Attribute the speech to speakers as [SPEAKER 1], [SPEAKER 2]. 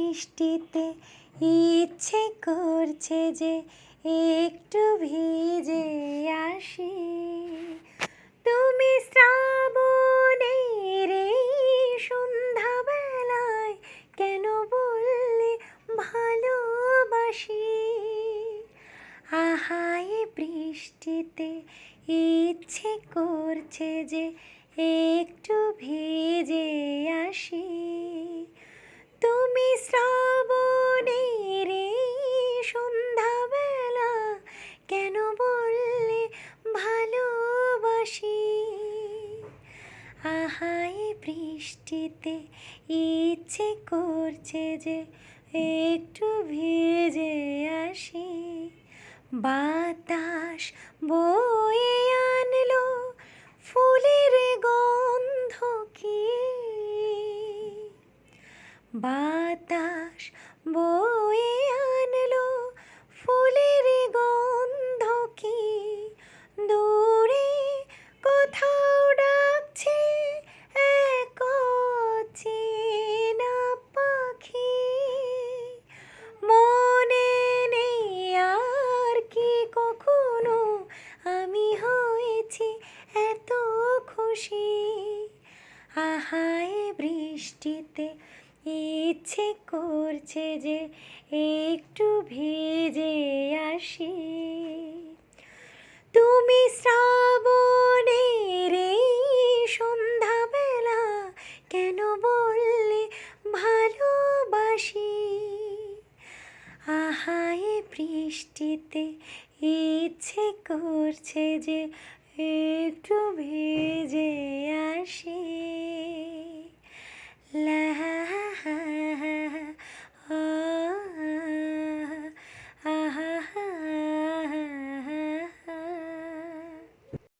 [SPEAKER 1] বৃষ্টিতে ইচ্ছে করছে যে একটু ভিজে আসি। তুমি শ্রাবণের এই সন্ধ্যাবেলায় কেন বললে ভালোবাসি। আহায় বৃষ্টিতে ইচ্ছে করছে যে একটু ভিজে আসি। তুমি শ্রাবণের এই সন্ধ্যাবেলা কেন বললে ভালোবাসি। আহায় বৃষ্টিতে ইচ্ছে করছে যে একটু ভিজে আসি। বাতাস বয়ে আনলো ফুলের গন্ধ কি। বাতাস বয়ে আনলো ফুলের গন্ধ কি। দূরে কোথাও ডাকছে এক অচেনা পাখি। মনে নেই আর কি কখনো আমি হয়েছি এত খুশি। আহায় বৃষ্টিতে ইচ্ছে করছে যে একটু ভিজে আসি। তুমি শ্রাবণের এই সন্ধ্যাবেলা কেন বললে ভালোবাসি। আহায় বৃষ্টিতে ইচ্ছে করছে যে একটু